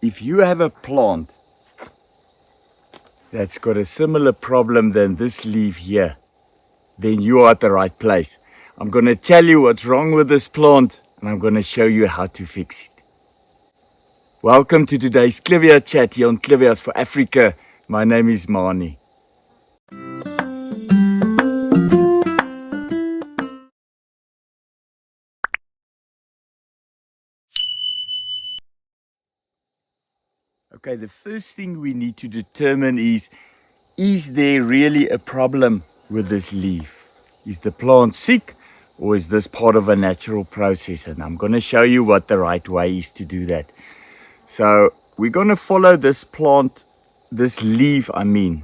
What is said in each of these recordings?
if you have a plant that's got a similar problem than this leaf here, then you are at the right place. I'm going to tell you what's wrong with this plant, and I'm going to show you how to fix it. Welcome to today's clivia chat here on Clivias for Africa. My name is Mani. Okay, the first thing we need to determine is there really a problem with this leaf? Is the plant sick, or is this part of a natural process? And I'm going to show you what the right way is to do that. So we're going to follow this plant, this leaf,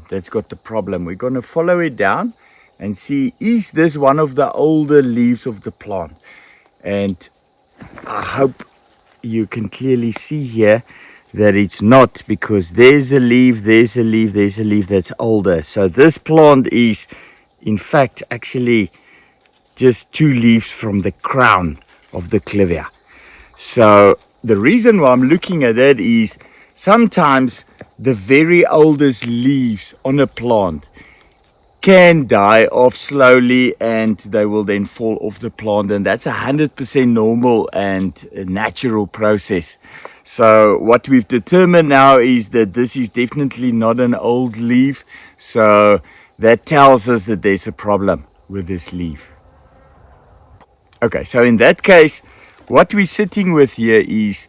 that's got the problem. We're going to follow it down and see, is this one of the older leaves of the plant? And I hope you can clearly see here that it's not, because there's a leaf that's older. So this plant is in fact actually just 2 leaves from the crown of the clivia. So the reason why I'm looking at that is sometimes the very oldest leaves on a plant can die off slowly, and they will then fall off the plant, and that's 100% normal and a natural process. So what we've determined now is that this is definitely not an old leaf, so that tells us that there's a problem with this leaf. Okay, so in that case, what we're sitting with here is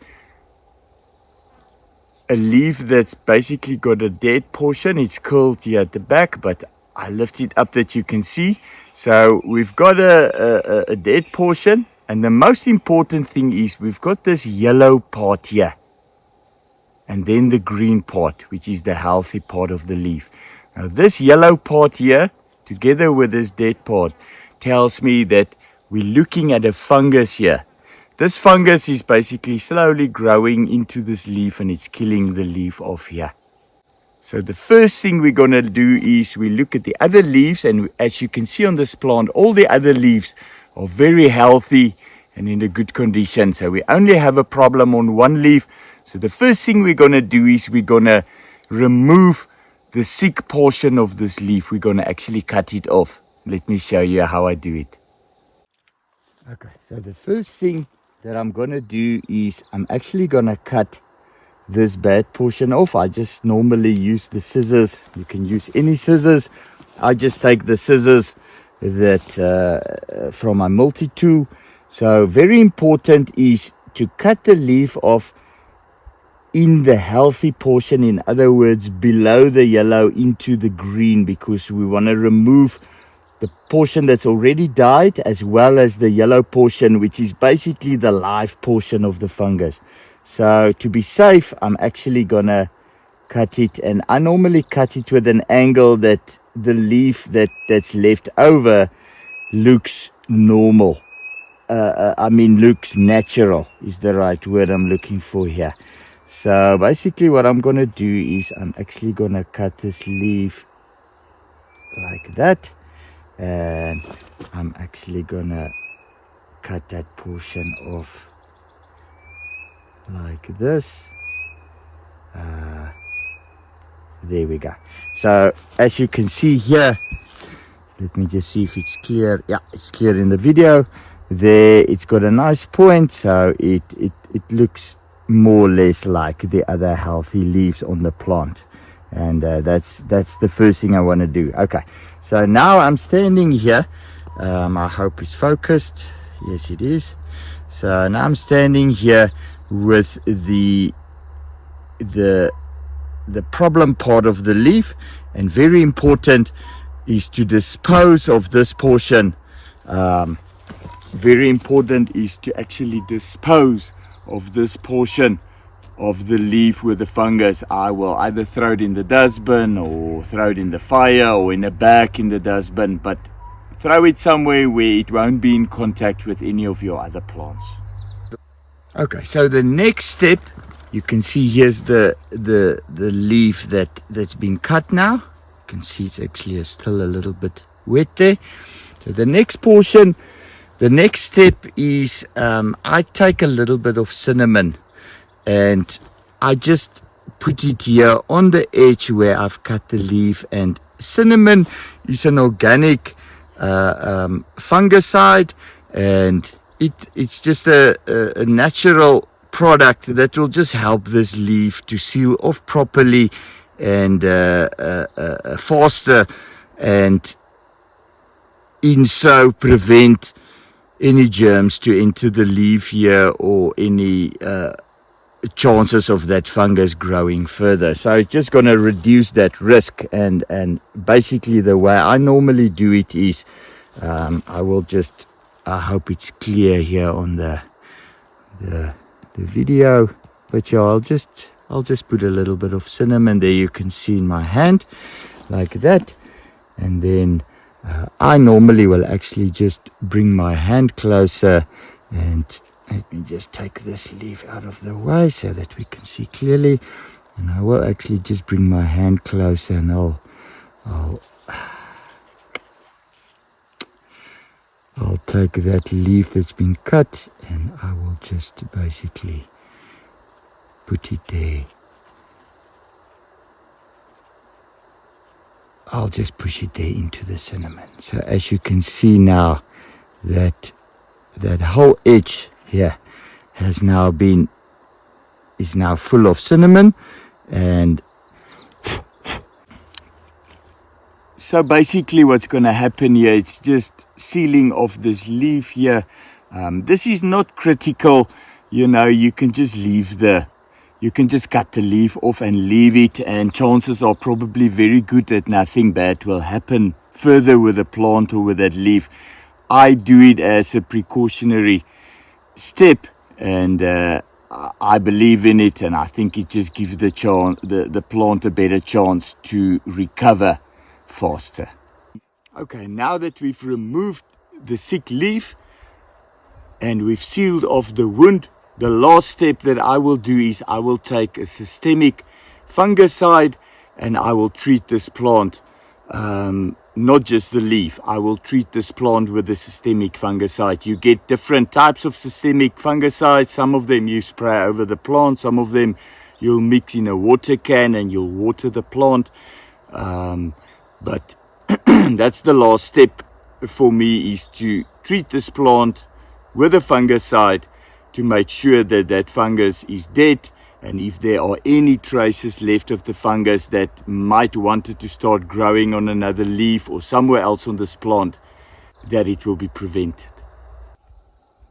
a leaf that's basically got a dead portion. It's curled here at the back, but I lift it up that you can see. So we've got a dead portion, and the most important thing is we've got this yellow part here, and then the green part, which is the healthy part of the leaf. Now this yellow part here, together with this dead part, tells me that we're looking at a fungus here. This fungus is basically slowly growing into this leaf, and it's killing the leaf off here. So the first thing we're going to do is we look at the other leaves, and as you can see on this plant, all the other leaves are very healthy and in a good condition. So we only have a problem on one leaf. So the first thing we're going to do is we're going to remove the sick portion of this leaf. We're going to actually cut it off. Let me show you how I do it. Okay, so the first thing that I'm going to do is I'm actually going to cut this bad portion off. I just normally use the scissors. You can use any scissors. I just take the scissors that from my multi-tool. So very important is to cut the leaf off in the healthy portion, in other words below the yellow into the green, because we want to remove the portion that's already died as well as the yellow portion, which is basically the live portion of the fungus. So to be safe, I'm actually gonna cut it, and I normally cut it with an angle that the leaf that's left over looks normal. Looks natural is the right word I'm looking for here. So basically what I'm gonna do is I'm actually gonna cut this leaf like that, and I'm actually gonna cut that portion off like this. There we go. So as you can see here, let me just see if it's clear. Yeah, it's clear in the video. There, it's got a nice point, so it looks more or less like the other healthy leaves on the plant. And that's the first thing I want to do. Okay, so now I'm standing here. I hope it's focused. Yes, it is. So now I'm standing here with the problem part of the leaf, and very important is to dispose of this portion. Very important is to actually dispose of this portion of the leaf with the fungus. I will either throw it in the dustbin or throw it in the fire or in a bag in the dustbin, but throw it somewhere where it won't be in contact with any of your other plants. Okay, so the next step, you can see here's the leaf that's been cut now. You can see it's actually still a little bit wet there. So the next portion, the next step is I take a little bit of cinnamon and I just put it here on the edge where I've cut the leaf. And cinnamon is an organic fungicide, and it's just a natural product that will just help this leaf to seal off properly and faster, and in so prevent any germs to enter the leaf here or any chances of that fungus growing further. So it's just going to reduce that risk. And basically the way I normally do it is I will just, I hope it's clear here on the video, but yeah, I'll just put a little bit of cinnamon there, you can see in my hand like that. And then I normally will actually just bring my hand closer, and let me just take this leaf out of the way so that we can see clearly. And I will actually just bring my hand closer, and I'll take that leaf that's been cut, and I will just basically put it there. I'll just push it there into the cinnamon. So as you can see now, that whole edge here is now full of cinnamon. And so basically what's going to happen here, it's just sealing off this leaf here. This is not critical, you know, you can just cut the leaf off and leave it, and chances are probably very good that nothing bad will happen further with the plant or with that leaf. I do it as a precautionary step, and I believe in it, and I think it just gives the plant a better chance to recover faster. Okay, now that we've removed the sick leaf and we've sealed off the wound, the last step that I will do is I will take a systemic fungicide and I will treat this plant, not just the leaf. I will treat this plant with a systemic fungicide. You get different types of systemic fungicides. Some of them you spray over the plant, some of them you'll mix in a water can and you'll water the plant. But that's the last step for me, is to treat this plant with a fungicide to make sure that that fungus is dead, and if there are any traces left of the fungus that might want it to start growing on another leaf or somewhere else on this plant, that it will be prevented.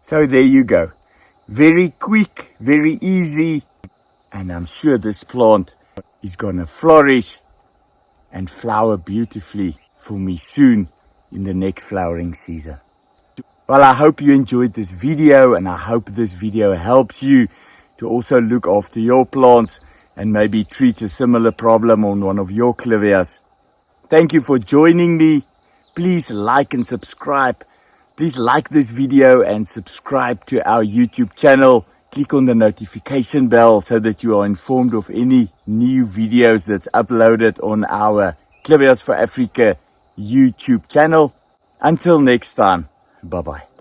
So there you go. Very quick, very easy, and I'm sure this plant is gonna flourish and flower beautifully for me soon in the next flowering season. Well, I hope you enjoyed this video, and I hope this video helps you to also look after your plants and maybe treat a similar problem on one of your clivias. Thank you for joining me. Please like and subscribe. Please like this video and subscribe to our YouTube channel. Click on the notification bell so that you are informed of any new videos that's uploaded on our Clivias for Africa YouTube channel. Until next time, bye-bye.